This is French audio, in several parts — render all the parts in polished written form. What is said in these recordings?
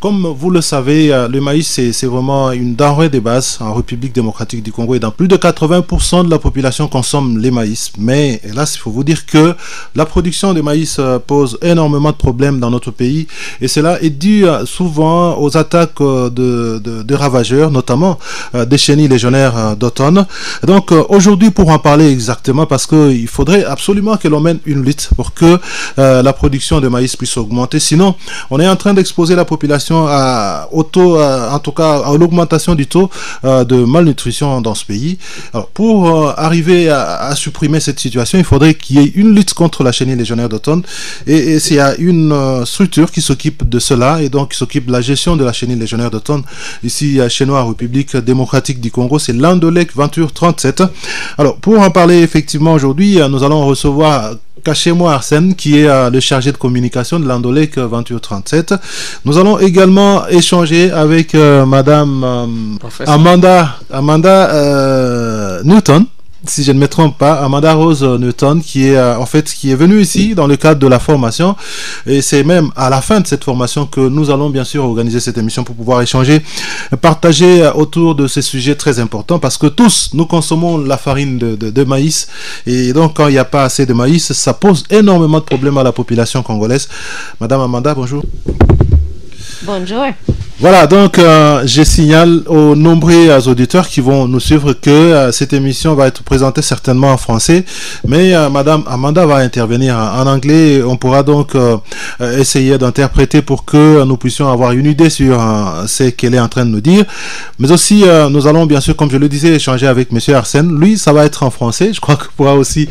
Comme vous le savez, le maïs, c'est vraiment une denrée de base en République démocratique du Congo. Et dans plus de 80% de la population consomme les maïs. Mais hélas, il faut vous dire que la production de maïs pose énormément de problèmes dans notre pays. Et cela est dû souvent aux attaques de ravageurs, notamment des chenilles légionnaires d'automne. Donc aujourd'hui, pour en parler exactement, parce qu'il faudrait absolument que l'on mène une lutte pour que la production de maïs puisse augmenter. Sinon, on est en train d'exposer la population à l'augmentation du taux de malnutrition dans ce pays. Alors, pour arriver à supprimer cette situation, il faudrait qu'il y ait une lutte contre la chenille légionnaire d'automne, et il y a une structure qui s'occupe de cela, et donc qui s'occupe de la gestion de la chenille légionnaire d'automne ici chez nous, en République démocratique du Congo. C'est Landolec Venture 37. Alors, pour en parler effectivement aujourd'hui, nous allons recevoir Cachez-moi Arsène, qui est le chargé de communication de Landolec Venture 37. Nous allons également échanger avec Madame Amanda Newton, si je ne me trompe pas, Amanda Rose Newton, qui est venue ici dans le cadre de la formation, et c'est même à la fin de cette formation que nous allons bien sûr organiser cette émission pour pouvoir échanger, partager autour de ces sujets très importants, parce que tous nous consommons la farine de maïs, et donc quand il n'y a pas assez de maïs, ça pose énormément de problèmes à la population congolaise. Madame Amanda, bonjour. Bonjour. Voilà, donc je signale aux nombreux auditeurs qui vont nous suivre que cette émission va être présentée certainement en français, mais Madame Amanda va intervenir en anglais. On pourra donc essayer d'interpréter pour que nous puissions avoir une idée sur ce qu'elle est en train de nous dire. Mais aussi, nous allons bien sûr, comme je le disais, échanger avec Monsieur Arsène. Lui, ça va être en français. Je crois qu'il pourra aussi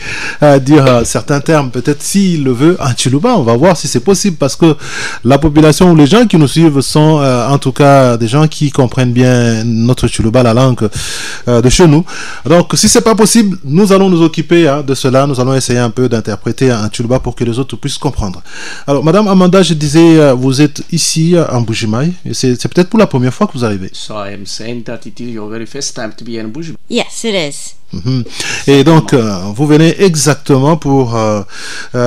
dire certains termes, peut-être s'il le veut, en Tsholuba. On va voir si c'est possible, parce que la population ou les gens qui nous suivent sont en tout cas des gens qui comprennent bien notre Tsholuba, la langue de chez nous. Donc si c'est pas possible, nous allons nous occuper de cela. Nous allons essayer un peu d'interpréter en Tsholuba pour que les autres puissent comprendre. Alors Madame Amanda, je disais, vous êtes ici en Mbuji-Mayi, et c'est peut-être pour la première fois que vous arrivez. So I am saying that it is your very first time to be in Mbuji-Mayi. Yes, it is. Et donc vous venez exactement pour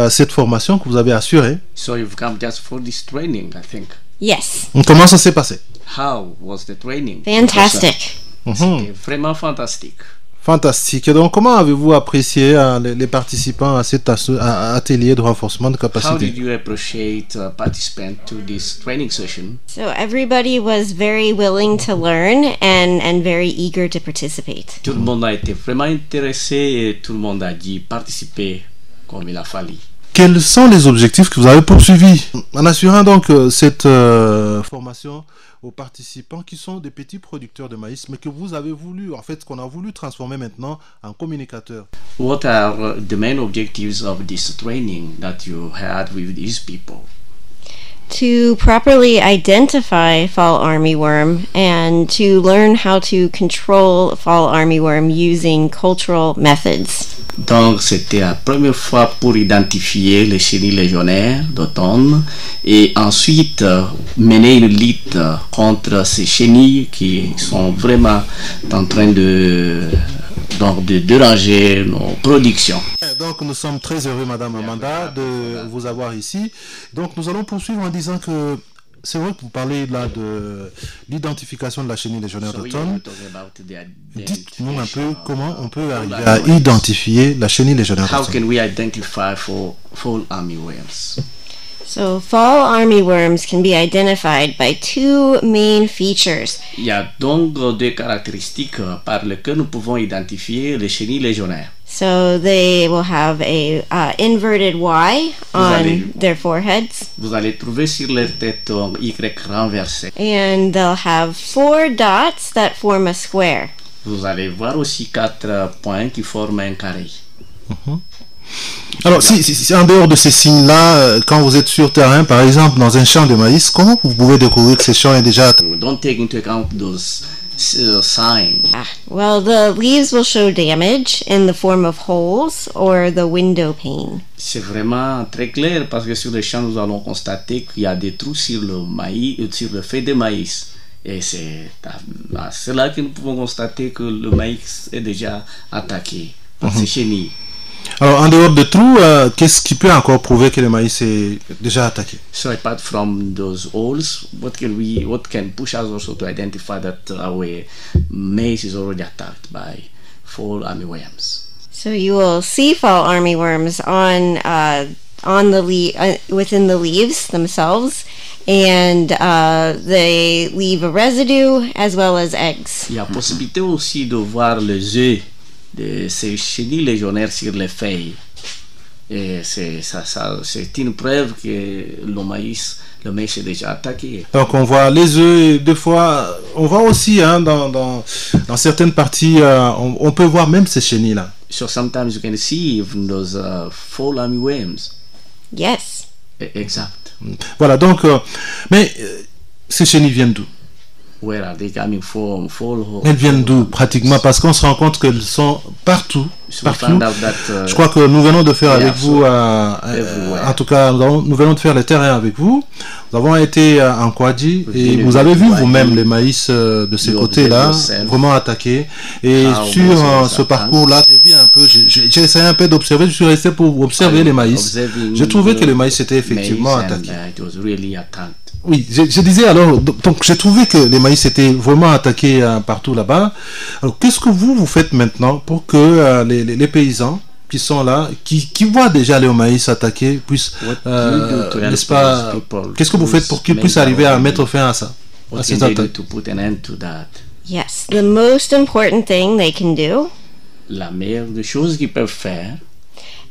cette formation que vous avez assurée. So you've come just for this training, I think. Yes. Comment ça s'est passé? How was the training? Fantastic. C'était vraiment fantastique. Fantastique. Et donc, comment avez-vous apprécié les participants à cet atelier de renforcement de capacité? How did you appreciate participants to this training session? So everybody was very willing to learn and very eager to participate. Tout le monde a été vraiment intéressé et tout le monde a dit participer comme il a fallu. Quels sont les objectifs que vous avez poursuivis en assurant donc cette formation aux participants qui sont des petits producteurs de maïs, mais que vous avez voulu, en fait, qu'on a voulu transformer maintenant en communicateurs? What are the main objectives of this training that you had with these people? To properly identify fall armyworm and to learn how to control fall armyworm using cultural methods. Donc c'était la première fois pour identifier les chenilles légionnaires d'automne et ensuite mener une lutte contre ces chenilles qui sont vraiment en train de déranger nos productions. Donc nous sommes très heureux, Madame Amanda, de vous avoir ici. Donc nous allons poursuivre en disant que c'est vrai que vous parlez là de l'identification de la chenille légionnaire d'automne. Dites-nous un peu comment on peut arriver à identifier la chenille légionnaire d'automne. How can we identify fall armyworms? So fall armyworms can be identified by two main features. Il y a donc deux caractéristiques par lesquelles nous pouvons identifier les chenilles légionnaires. So they will have a inverted Y on their foreheads. Vous allez trouver sur leur tête un Y renversé. And they'll have 4 dots that form a square. Vous allez voir aussi 4 points qui forment un carré. Alors, si en dehors de ces signes-là, quand vous êtes sur terrain, par exemple, dans un champ de maïs, comment vous pouvez découvrir que ce champ est déjà attaqué? Don't take into account those signs. Well, the leaves will show damage in the form of holes or the window pane. C'est vraiment très clair parce que sur le champ, nous allons constater qu'il y a des trous sur le maïs, sur le feuille de maïs. Et c'est à cela que nous pouvons constater que le maïs est déjà attaqué par ces chenilles. Alors, en dehors de trous, qu'est-ce qui peut encore prouver que le maïs est déjà attaqué? So apart from those holes, what can push us also to identify that our maize is already attacked by fall armyworms? So you will see fall armyworms on the within the leaves themselves, and they leave a residue as well as eggs. Il y a possibilité aussi de voir les œufs de ces chenilles légionnaires sur les feuilles. Et c'est une preuve que le maïs est déjà attaqué. Donc on voit les œufs, et des fois, on voit aussi dans certaines parties, on peut voir même ces chenilles-là. So sometimes you can see even those fall armyworms. Yes. Exact. Voilà, donc, mais ces chenilles viennent d'où? Where are they coming from? Elles viennent d'où pratiquement? Parce qu'on se rend compte qu'elles sont partout. Partout. Je crois que nous venons de faire avec vous, en tout cas, nous venons de faire le terrain avec vous. Nous avons été en Kwadji et vous avez vu vous-même les maïs de ces côtés-là, vraiment attaqués. Et sur ce parcours-là, j'ai vu un peu, j'ai essayé un peu d'observer, je suis resté pour observer les maïs. J'ai trouvé que les maïs étaient effectivement attaqués. Oui, je disais alors, donc j'ai trouvé que les maïs étaient vraiment attaqués partout là-bas. Alors qu'est-ce que vous faites maintenant pour que les paysans qui sont là, qui voient déjà les maïs attaqués, puissent, n'est-ce pas, qu'est-ce que vous faites pour qu'ils puissent arriver à mettre fin à ça, à ces attaques? Yes, the most important thing they can do, la meilleure des choses qu'ils peuvent faire,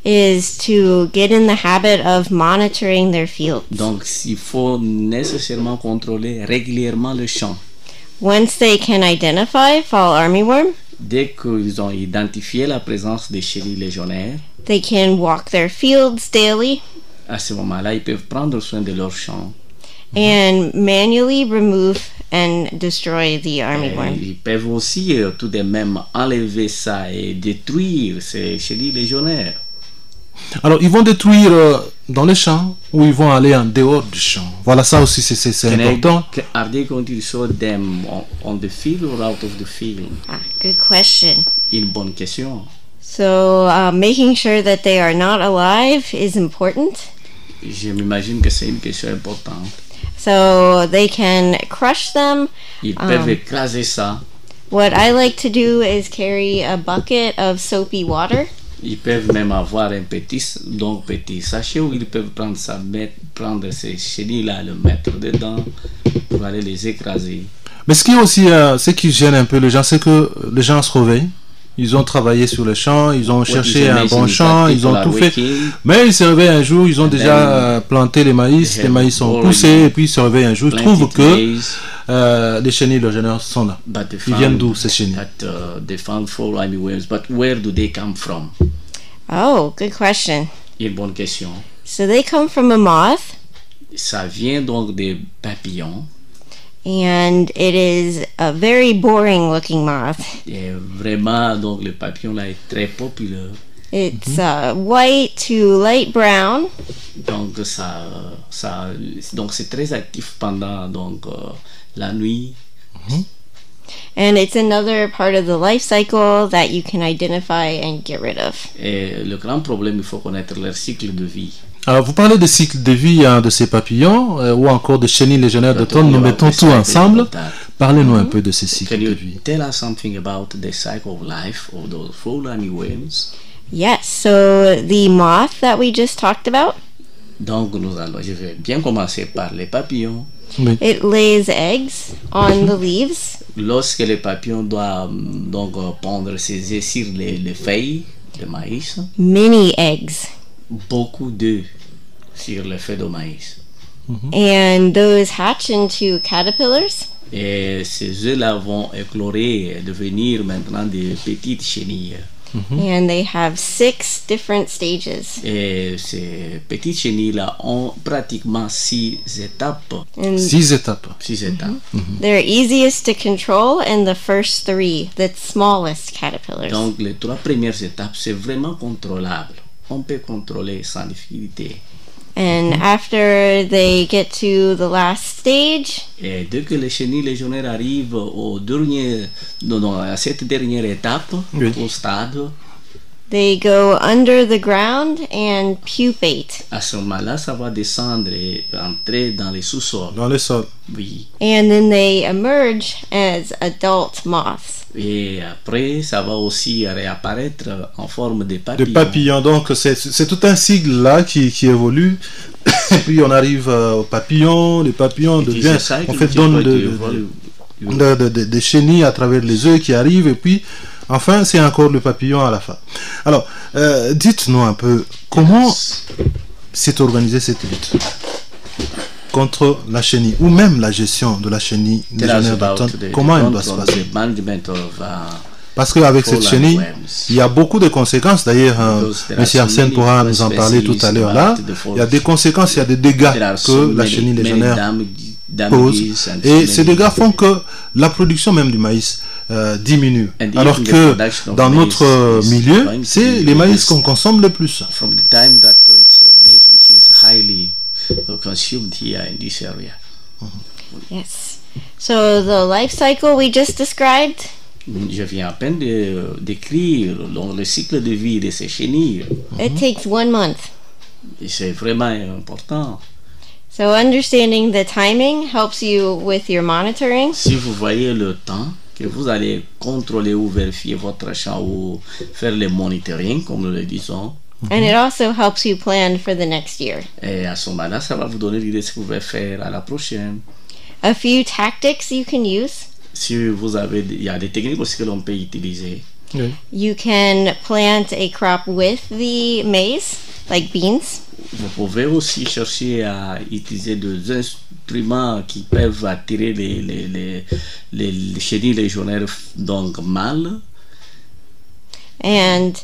is to get in the habit of monitoring their fields. Donc, il faut nécessairement contrôler régulièrement le champ. Once they can identify fall armyworm, dès qu'ils ont identifié la présence des chenilles légionnaires, they can walk their fields daily. À ce moment-là, ils peuvent prendre soin de leur champ. And manually remove and destroy the armyworm. Ils peuvent aussi tout de même enlever ça et détruire ces chenilles légionnaires. Alors, ils vont détruire dans les champs ou ils vont aller en dehors du champ? Voilà, ça aussi, c'est important. Are they going to destroy them on the field or out of the field? Good question. Une bonne question. So, making sure that they are not alive is important. Je m'imagine que c'est une question importante. So, they can crush them. Ils peuvent écraser ça. What I like to do is carry a bucket of soapy water. Ils peuvent même avoir un petit sachet où ils peuvent prendre prendre ces chenilles-là, le mettre dedans pour aller les écraser. Mais ce qui est aussi, ce qui gêne un peu les gens, c'est que les gens se réveillent. Ils ont travaillé sur le champ, ils ont cherché un bon champ, ils ont tout fait. Mais ils se réveillent un jour, ils ont déjà planté les maïs sont poussés, et puis ils se réveillent un jour, ils trouvent que les chenilles légionnaires sont là. Ils viennent d'où ces chenilles? They found fall armyworms, but where do they come from? Oh, good question. Une bonne question. So they come from a moth. Ça vient donc des papillons. And it is a very boring looking moth. Et vraiment, donc le papillon là est très populaire. It's white to light brown. Donc donc c'est très actif pendant la nuit. And it's another part of the life cycle that you can identify and get rid of. Et le grand problème, il faut connaître leur cycle de vie. Alors, vous parlez de cycle de vie de ces papillons ou encore de chenilles légionnaires d'automne. Nous mettons tout ensemble. Parlez-nous un peu de ces cycles de vie. Can you tell us something about the cycle of life of those fall armyworms? Yes. So the moth that we just talked about. Donc, je vais bien commencer par les papillons. Oui. It lays eggs on the leaves. Lorsque les papillons doivent donc pondre ses œufs sur les feuilles de maïs. Many eggs. Beaucoup d'œufs sur les feuilles de maïs. And those hatch into caterpillars. Et ces œufs-là vont éclorer et devenir maintenant des petites chenilles. And they have 6 different stages. Et ces petites chenilles-là ont pratiquement 6 étapes. And 6 étapes. 6 étapes. they're easiest to control and the first 3, the smallest caterpillars. Donc, les 3 premières étapes, c'est vraiment contrôlable. On peut contrôler sans difficulté. And after they get to the last stage, Et dès que les chenilles légionnaires arrivent à cette dernière étape, Oui. au stade, they go under the ground and pupate. à ce moment-là, ça va descendre et entrer dans les sous-sols. Dans le sol. Oui. And then they emerge as adult moths. Et après, ça va aussi réapparaître en forme de De papillon. papillons. Donc, c'est tout un cycle là qui évolue. Et puis, on arrive au papillon. Le papillon It is devient, a cycle on fait which donne is going to de chenilles à travers les œufs qui arrivent. Et puis, enfin, c'est encore le papillon à la fin. Alors, dites-nous un peu, comment s'est organisée cette lutte contre la chenille, ou même la gestion de la chenille Tell us légionnaire about d'automne, comment elle doit se passer? the management of Parce qu'avec cette Polar chenille, worms. il y a beaucoup de conséquences. D'ailleurs, Because there M. are so Arsène many pourra nous en parler tout à l'heure là. Il y a des conséquences, il y a des dégâts there are so que la many- chenille many légionnaire damages pose. and Et so ces many- dégâts font que la production même du maïs diminue. And Alors even the que production of dans maize notre is milieu, going to c'est be les maïs reduced. qu'on consomme le plus. From the time that it's maize which is highly consumed here in this area. Yes. So the life cycle we just described, Je viens à peine de décrire le cycle de vie de ces chenilles. it takes 1 month. Et c'est vraiment important. So understanding the timing helps you with your monitoring. Si vous voyez le temps que vous allez contrôler ou vérifier votre champ ou faire le monitoring, comme nous le disons, And it also helps you plan for the next year. et à ce moment-là, ça va vous donner l'idée de ce que vous pouvez faire à la prochaine. A few tactics you can use. Si vous avez, il y a des techniques aussi que l'on peut utiliser. Oui. You can plant a crop with the maize, like beans. Vous pouvez aussi chercher à utiliser des instruments qui peuvent attirer les chenilles légionnaires, donc mâles. And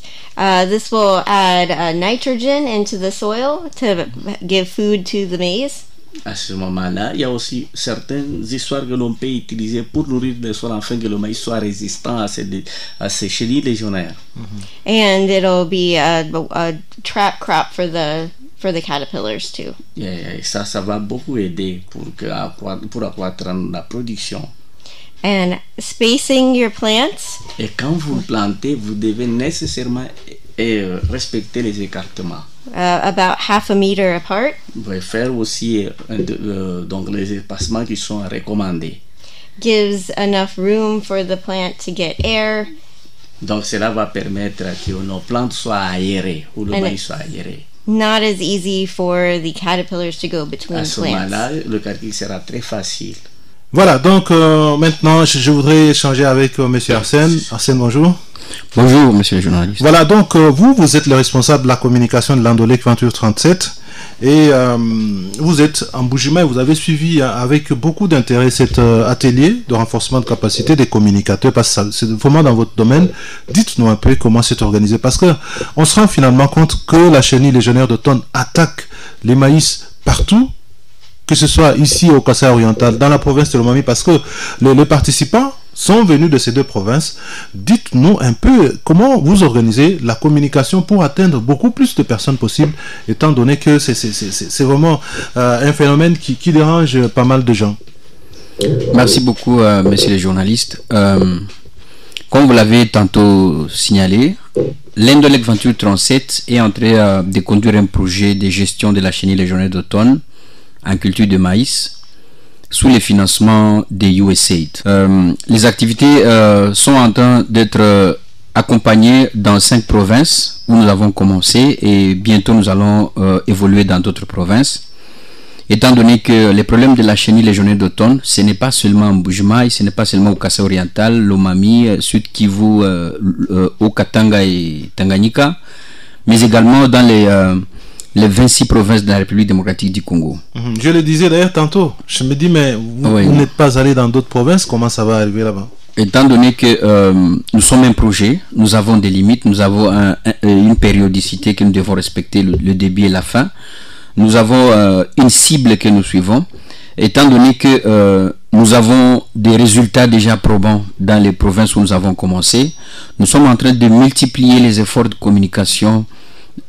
this will add nitrogen into the soil to give food to the maize. À ce moment-là, il y a aussi certaines histoires que l'on peut utiliser pour nourrir le sol afin que le maïs soit résistant à ces chenilles légionnaires. And it'll be a trap crop for the caterpillars too. Et ça va beaucoup aider pour accroître la production. And spacing your plants, Et quand vous plantez, vous devez nécessairement respecter les écartements. about 1/2 meter apart. Vous pouvez faire aussi donc les espacements qui sont recommandés. Gives enough room for the plant to get air. Donc cela va permettre que nos plantes soient aérées ou le And maïs soit aéré. Not as easy for the caterpillars to go between À ce plants. moment-là, le calcul sera très facile. Voilà, donc maintenant, je voudrais échanger avec M. Arsène. Arsène, bonjour. Bonjour, monsieur le journaliste. Voilà, donc vous êtes le responsable de la communication de l'Andolec Venture 37 et vous êtes en Mbuji-Mayi, vous avez suivi avec beaucoup d'intérêt cet atelier de renforcement de capacité des communicateurs parce que c'est vraiment dans votre domaine. Dites-nous un peu comment c'est organisé parce que on se rend finalement compte que la chenille légionnaire d'automne attaque les maïs partout, que ce soit ici au Kasaï oriental, dans la province de Lomami, parce que les participants sont venus de ces deux provinces. Dites-nous un peu comment vous organisez la communication pour atteindre beaucoup plus de personnes possibles, étant donné que c'est vraiment un phénomène qui dérange pas mal de gens. Merci beaucoup, monsieur le journaliste. Comme vous l'avez tantôt signalé, l'Indolec Venture 37 est en train de conduire un projet de gestion de la chenille légionnaire d'automne en culture de maïs sous le financement des USAID. Les activités sont en train d'être accompagnées dans 5 provinces où nous avons commencé et bientôt nous allons évoluer dans d'autres provinces. Étant donné que les problèmes de la chenille légionnaire d'automne, ce n'est pas seulement en Mbuji-Mayi, ce n'est pas seulement au Kasaï oriental, Lomami, Sud Kivu, au Katanga et Tanganyika, mais également dans les 26 provinces de la République démocratique du Congo. Je le disais d'ailleurs tantôt, je me dis mais vous n'êtes pas allé dans d'autres provinces, comment ça va arriver là-bas? étant donné que nous sommes un projet, nous avons des limites, nous avons une périodicité que nous devons respecter, le début et la fin. Nous avons une cible que nous suivons. Étant donné que nous avons des résultats déjà probants dans les provinces où nous avons commencé, nous sommes en train de multiplier les efforts de communication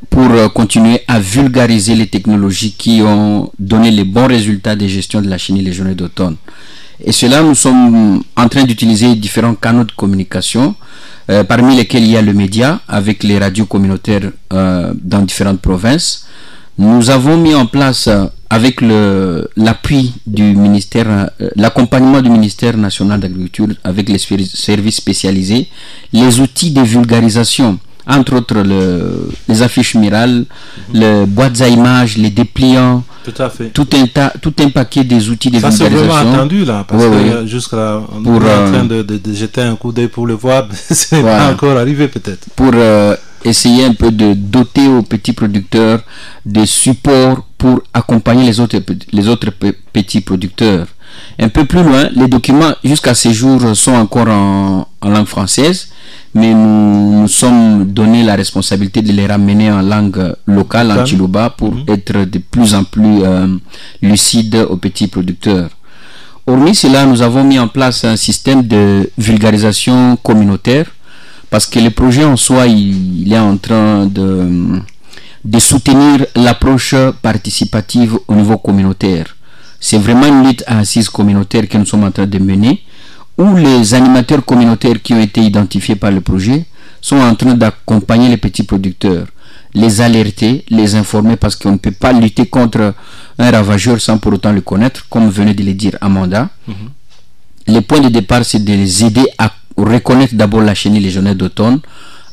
pour continuer à vulgariser les technologies qui ont donné les bons résultats de gestion de la chenille légionnaire d'automne. Et cela, nous sommes en train d'utiliser différents canaux de communication, parmi lesquels il y a le média, avec les radios communautaires dans différentes provinces. Nous avons mis en place, avec l'appui du ministère, l'accompagnement du ministère national d'agriculture, avec les services spécialisés, les outils de vulgarisation, entre autres les affiches murales, les boîtes à images, les dépliants, tout à fait. Tout un paquet des outils de vulgarisation. Ça, c'est vraiment attendu, là, parce que jusqu'à là, on est en train de jeter un coup d'œil pour le voir, mais ce n'est pas encore arrivé, peut-être. Pour essayer un peu de doter aux petits producteurs de supports pour accompagner les autres petits producteurs. Un peu plus loin, les documents jusqu'à ce jour sont encore en langue française, mais nous sommes donné la responsabilité de les ramener en langue locale, en Chiluba, pour être de plus en plus lucides aux petits producteurs. Hormis cela, nous avons mis en place un système de vulgarisation communautaire, parce que le projet en soi, il est en train de soutenir l'approche participative au niveau communautaire. C'est vraiment une lutte à assise communautaire que nous sommes en train de mener, où les animateurs communautaires qui ont été identifiés par le projet sont en train d'accompagner les petits producteurs, les alerter, les informer, parce qu'on ne peut pas lutter contre un ravageur sans pour autant le connaître, comme venait de le dire Amanda. Le point de départ, c'est de les aider à reconnaître d'abord la chenille légionnaire d'automne,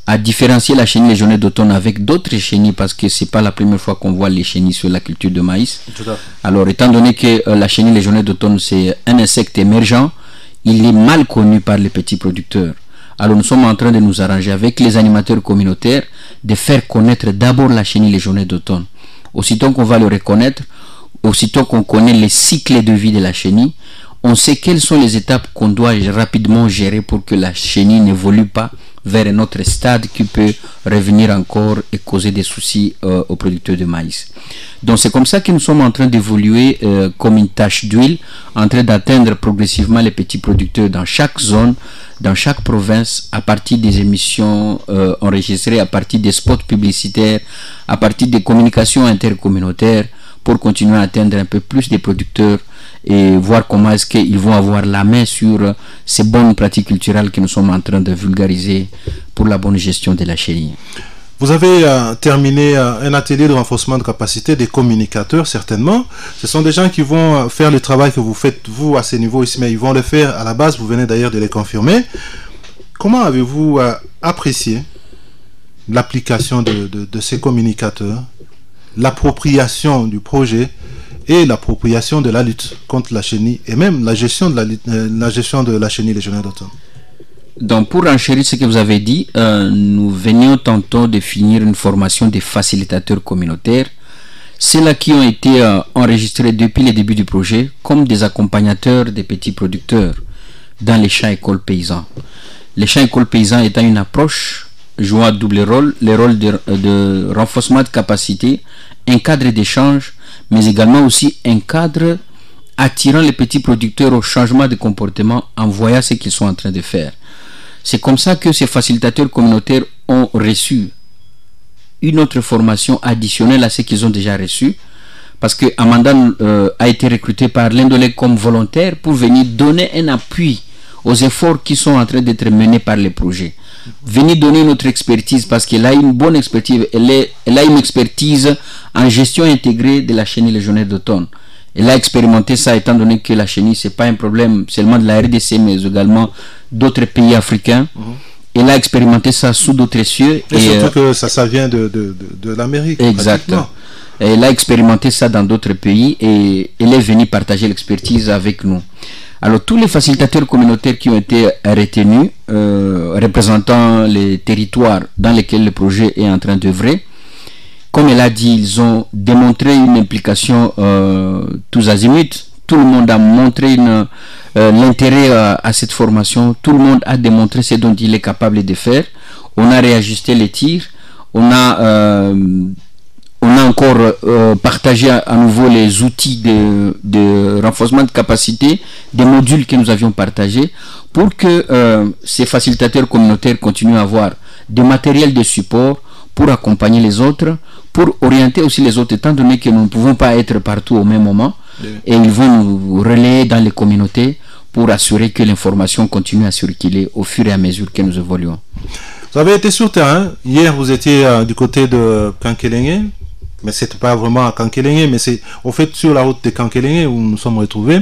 à différencier la chenille légionnaire d'automne avec d'autres chenilles, parce que c'est pas la première fois qu'on voit les chenilles sur la culture de maïs. Alors, étant donné que la chenille légionnaire d'automne, c'est un insecte émergent, il est mal connu par les petits producteurs. Alors, nous sommes en train de nous arranger avec les animateurs communautaires de faire connaître d'abord la chenille légionnaire d'automne. Aussitôt qu'on va le reconnaître, aussitôt qu'on connaît les cycles de vie de la chenille, on sait quelles sont les étapes qu'on doit rapidement gérer pour que la chenille n'évolue pas vers un autre stade qui peut revenir encore et causer des soucis aux producteurs de maïs. Donc c'est comme ça que nous sommes en train d'évoluer comme une tache d'huile, en train d'atteindre progressivement les petits producteurs dans chaque zone, dans chaque province, à partir des émissions enregistrées, à partir des spots publicitaires, à partir des communications intercommunautaires, pour continuer à atteindre un peu plus des producteurs et voir comment est-ce qu'ils vont avoir la main sur ces bonnes pratiques culturelles que nous sommes en train de vulgariser pour la bonne gestion de la chenille. Vous avez terminé un atelier de renforcement de capacité des communicateurs, certainement. Ce sont des gens qui vont faire le travail que vous faites, vous, à ce niveau ici, mais ils vont le faire à la base, vous venez d'ailleurs de les confirmer. Comment avez-vous apprécié l'application de ces communicateurs, l'appropriation du projet et l'appropriation de la lutte contre la chenille et même la gestion de la chenille légionnaire d'automne? Donc, pour enchérir ce que vous avez dit, nous venions tantôt de finir une formation des facilitateurs communautaires, ceux-là qui ont été enregistrés depuis le début du projet comme des accompagnateurs des petits producteurs dans les champs écoles paysans. Les champs écoles paysans étant une approche jouant un double rôle, le rôle de renforcement de capacité, un cadre d'échange, mais également aussi un cadre attirant les petits producteurs au changement de comportement en voyant ce qu'ils sont en train de faire. C'est comme ça que ces facilitateurs communautaires ont reçu une autre formation additionnelle à ce qu'ils ont déjà reçu, parce que Amanda a été recrutée par l'Indolec comme volontaire pour venir donner un appui aux efforts qui sont en train d'être menés par les projets. Venir donner notre expertise, parce qu'elle a une bonne expertise, elle a une expertise en gestion intégrée de la chenille légionnaire d'automne. Elle a expérimenté ça, étant donné que la chenille, c'est pas un problème seulement de la RDC, mais également d'autres pays africains. Elle a expérimenté ça sous d'autres cieux. Et surtout que ça vient de l'Amérique. Exactement. Elle a expérimenté ça dans d'autres pays et elle est venue partager l'expertise avec nous. Alors, tous les facilitateurs communautaires qui ont été retenus, représentant les territoires dans lesquels le projet est en train d'œuvrer, comme elle a dit, ils ont démontré une implication tous azimuts. Tout le monde a montré l'intérêt à cette formation. Tout le monde a démontré ce dont il est capable de faire. On a réajusté les tirs. On a encore partagé à nouveau les outils de renforcement de capacité, des modules que nous avions partagés pour que ces facilitateurs communautaires continuent à avoir des matériels de support pour accompagner les autres, pour orienter aussi les autres, étant donné que nous ne pouvons pas être partout au même moment. Oui. Et ils vont nous relayer dans les communautés pour assurer que l'information continue à circuler au fur et à mesure que nous évoluons. Vous avez été sur terrain. Hier, vous étiez du côté de Kankelenge, mais c'était pas vraiment à Kankelenge, mais c'est au fait sur la route de Kankelenge où nous nous sommes retrouvés.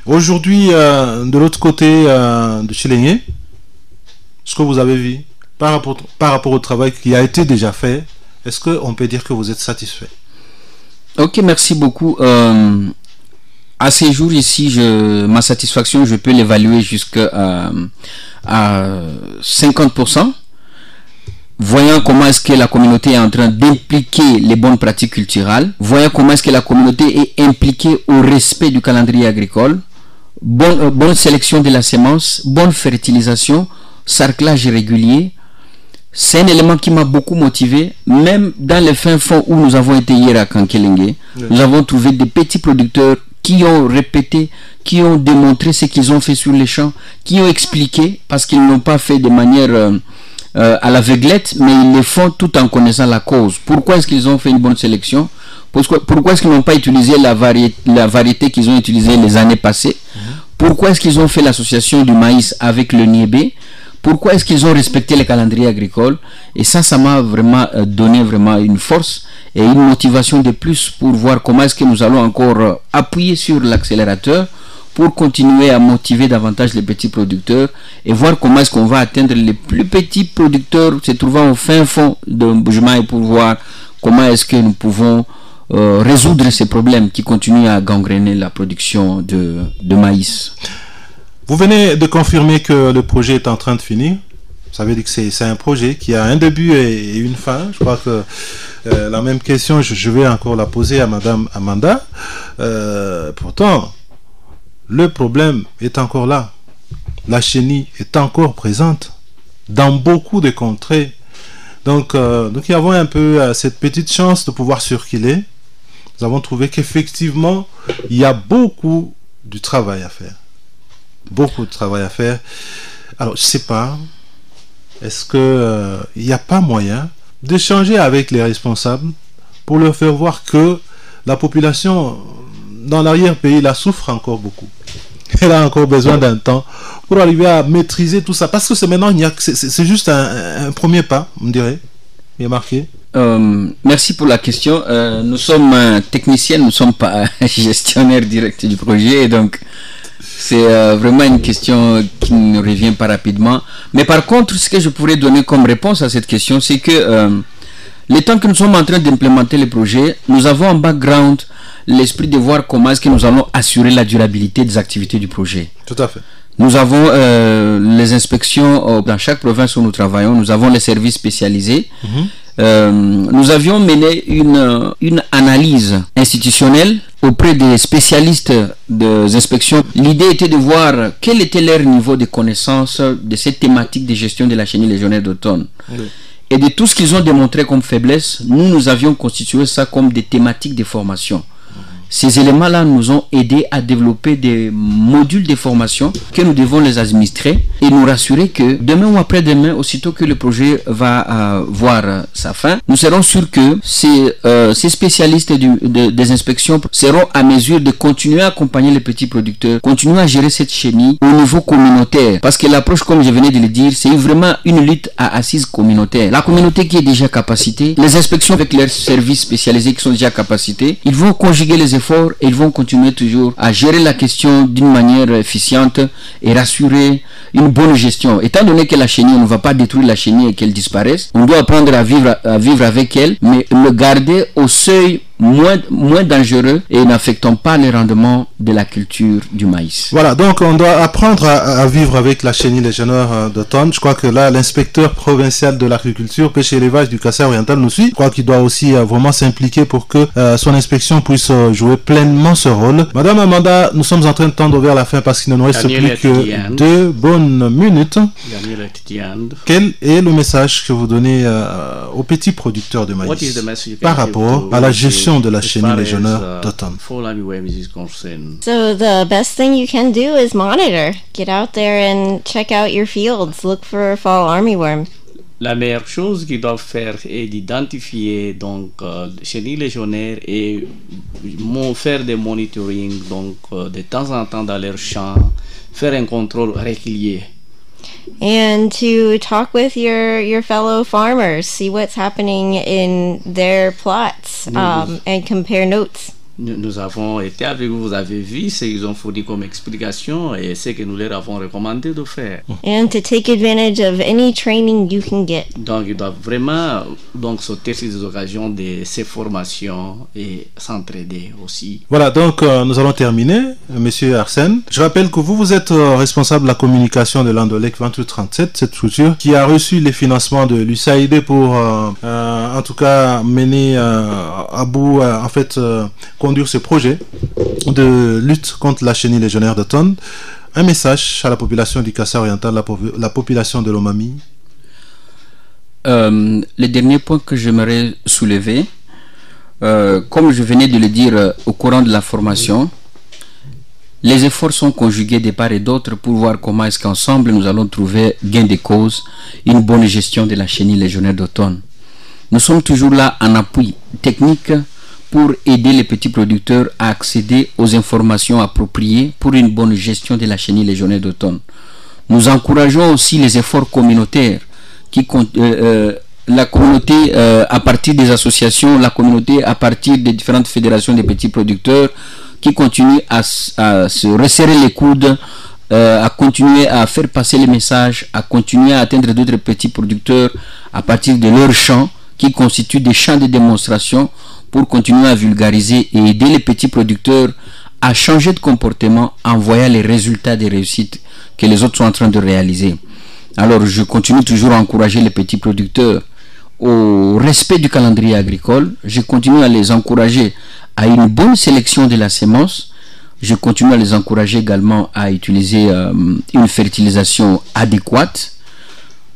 Aujourd'hui, de l'autre côté de Chilenge, ce que vous avez vu par rapport au travail qui a été déjà fait, est-ce qu'on peut dire que vous êtes satisfait? Ok, merci beaucoup. À ces jours ici, ma satisfaction, je peux l'évaluer jusqu'à 50%. Voyant comment est-ce que la communauté est en train d'impliquer les bonnes pratiques culturelles, voyant comment est-ce que la communauté est impliquée au respect du calendrier agricole, bonne sélection de la semence, bonne fertilisation, sarclage régulier. C'est un élément qui m'a beaucoup motivé, même dans les fins fonds où nous avons été hier à Kankelenge. Oui. Nous avons trouvé des petits producteurs qui ont répété, qui ont démontré ce qu'ils ont fait sur les champs, qui ont expliqué, parce qu'ils n'ont pas fait de manière à l'aveuglette, mais ils le font tout en connaissant la cause. Pourquoi est-ce qu'ils ont fait une bonne sélection? Pourquoi est-ce qu'ils n'ont pas utilisé la variété qu'ils ont utilisée les années passées? Pourquoi est-ce qu'ils ont fait l'association du maïs avec le niébé? Pourquoi est-ce qu'ils ont respecté le calendrier agricole? Et ça m'a vraiment donné une force et une motivation de plus pour voir comment est-ce que nous allons encore appuyer sur l'accélérateur pour continuer à motiver davantage les petits producteurs et voir comment est-ce qu'on va atteindre les plus petits producteurs se trouvant au fin fond de Mbujimayi pour voir comment est-ce que nous pouvons résoudre ces problèmes qui continuent à gangréner la production de maïs. Vous venez de confirmer que le projet est en train de finir. Ça veut dire que c'est un projet qui a un début et une fin. Je crois que la même question, je vais encore la poser à Madame Amanda. Pourtant, le problème est encore là. La chenille est encore présente dans beaucoup de contrées. Donc nous avons un peu cette petite chance de pouvoir circuler. Nous avons trouvé qu'effectivement, il y a beaucoup de travail à faire. Beaucoup de travail à faire. Alors, je ne sais pas, est-ce qu'il n'y a pas moyen d'échanger avec les responsables pour leur faire voir que la population dans l'arrière-pays la souffre encore beaucoup. Elle a encore besoin d'un temps pour arriver à maîtriser tout ça. Parce que c'est maintenant, c'est juste un premier pas, on dirait. Il est marqué. Merci pour la question. Nous sommes techniciens, nous ne sommes pas gestionnaires directs du projet, donc c'est vraiment une question qui ne revient pas rapidement. Mais par contre, ce que je pourrais donner comme réponse à cette question, c'est que le temps que nous sommes en train d'implémenter le projet, nous avons en background l'esprit de voir comment est-ce que nous allons assurer la durabilité des activités du projet. Tout à fait. Nous avons les inspections dans chaque province où nous travaillons, nous avons les services spécialisés. Nous avions mené une analyse institutionnelle auprès des spécialistes des inspections. L'idée était de voir quel était leur niveau de connaissance de cette thématique de gestion de la chenille légionnaire d'automne. Oui. Et de tout ce qu'ils ont démontré comme faiblesse, nous avions constitué ça comme des thématiques de formation. Ces éléments-là nous ont aidés à développer des modules de formation que nous devons les administrer et nous rassurer que demain ou après-demain, aussitôt que le projet va voir sa fin, nous serons sûrs que ces spécialistes des inspections seront à mesure de continuer à accompagner les petits producteurs, continuer à gérer cette chenille au niveau communautaire. Parce que l'approche, comme je venais de le dire, c'est vraiment une lutte à assise communautaire. La communauté qui est déjà capacitée, les inspections avec leurs services spécialisés qui sont déjà capacités, ils vont conjuguer les efforts et ils vont continuer toujours à gérer la question d'une manière efficiente et rassurer une bonne gestion. Étant donné que la chenille, on ne va pas détruire la chenille et qu'elle disparaisse, on doit apprendre à vivre avec elle, mais le garder au seuil moins dangereux et n'affectant pas le rendement de la culture du maïs. Voilà, donc on doit apprendre à vivre avec la chenille légionnaire d'automne. Je crois que là, l'inspecteur provincial de l'agriculture, pêche et élevage du Kassai oriental nous suit. Je crois qu'il doit aussi vraiment s'impliquer pour que son inspection puisse jouer pleinement ce rôle. Madame Amanda, nous sommes en train de tendre vers la fin parce qu'il ne nous reste plus que 2 bonnes minutes. Quel est le message que vous donnez aux petits producteurs de maïs par rapport à la gestion de la chenille légionnaire d'automne? So the best thing you can do is monitor. Get out there and check out your fields. Look for fall armyworm. La meilleure chose qu'ils doivent faire est d'identifier donc chenilles légionnaires et faire des monitoring donc de temps en temps dans leurs champs, faire un contrôle régulier. And to talk with your fellow farmers, see what's happening in their plots, and compare notes. Nous avons été avec vous, vous avez vu ce qu'ils ont fourni comme explication et ce que nous leur avons recommandé de faire. And to take advantage of any training you can get. Donc ils doivent vraiment sauter ces occasions de ces formations et s'entraider aussi. Voilà, donc nous allons terminer, Monsieur Arsène. Je rappelle que vous êtes responsable de la communication de l'Andolec 2837, cette structure qui a reçu les financements de l'USAID pour en tout cas mener à bout, conduire ce projet de lutte contre la chenille légionnaire d'automne. Un message à la population du Kassai oriental, la population de l'Omami. Le dernier point que j'aimerais soulever, comme je venais de le dire au courant de la formation, les efforts sont conjugués de part et d'autre pour voir comment est-ce qu'ensemble nous allons trouver gain de cause, une bonne gestion de la chenille légionnaire d'automne. Nous sommes toujours là en appui technique pour aider les petits producteurs à accéder aux informations appropriées pour une bonne gestion de la chenille légionnaire d'automne. Nous encourageons aussi les efforts communautaires, la communauté à partir des associations, la communauté à partir des différentes fédérations des petits producteurs qui continuent à se resserrer les coudes, à continuer à faire passer les messages, à continuer à atteindre d'autres petits producteurs à partir de leurs champs qui constituent des champs de démonstration pour continuer à vulgariser et aider les petits producteurs à changer de comportement en voyant les résultats des réussites que les autres sont en train de réaliser. Alors je continue toujours à encourager les petits producteurs au respect du calendrier agricole. Je continue à les encourager à une bonne sélection de la semence. Je continue à les encourager également à utiliser une fertilisation adéquate,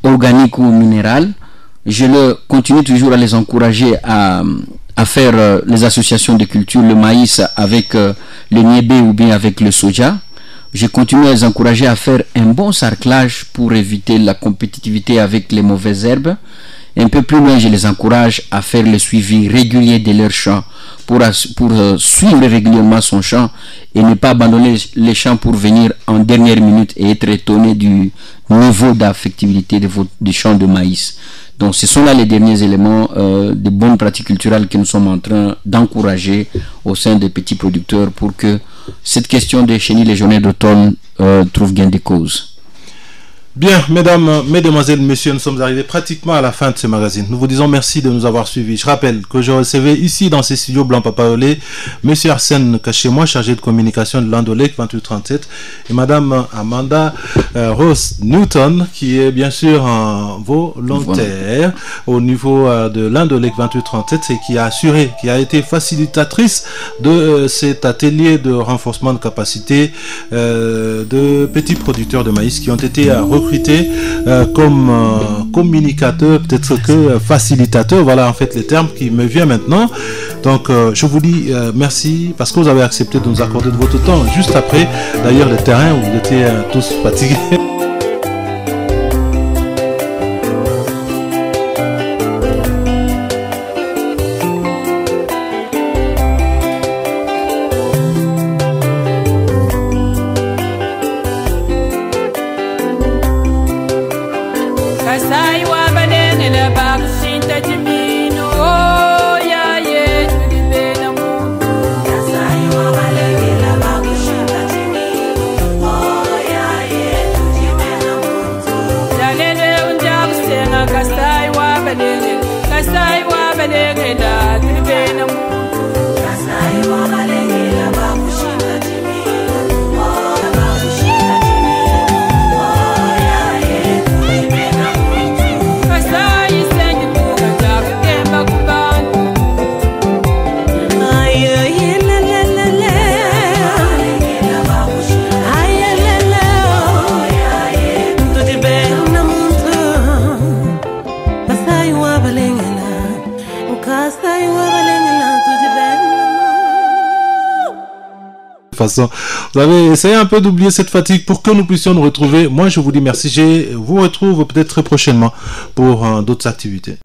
organique ou minérale. Je continue toujours à les encourager à faire les associations de culture, le maïs avec le niébé ou bien avec le soja. Je continue à les encourager à faire un bon sarclage pour éviter la compétitivité avec les mauvaises herbes. Un peu plus loin, je les encourage à faire le suivi régulier de leur champ pour suivre régulièrement son champ et ne pas abandonner les champs pour venir en dernière minute et être étonné du niveau d'affectivité du champ de maïs. Donc ce sont là les derniers éléments de bonnes pratiques culturelles que nous sommes en train d'encourager au sein des petits producteurs pour que cette question des chenilles légionnaires d'automne trouve gain de cause. Bien, mesdames, mesdemoiselles, messieurs, nous sommes arrivés pratiquement à la fin de ce magazine. Nous vous disons merci de nous avoir suivis. Je rappelle que je recevais ici dans ces studios blancs papaolé monsieur Arsène Cachez-moi, chargé de communication de l'Andolec 2837, et madame Amanda Rose Newton, qui est bien sûr un volontaire au niveau de l'Andolec 2837 et qui a été facilitatrice de cet atelier de renforcement de capacité de petits producteurs de maïs qui ont été recrutés comme communicateur, peut-être que facilitateur, voilà en fait les termes qui me viennent maintenant. Donc je vous dis merci parce que vous avez accepté de nous accorder de votre temps juste après d'ailleurs le terrain où vous étiez tous fatigués. Kasai wa balege da tulbe na mu Façon, vous avez essayé un peu d'oublier cette fatigue pour que nous puissions nous retrouver. Moi, je vous dis merci. Je vous retrouve peut-être très prochainement pour d'autres activités.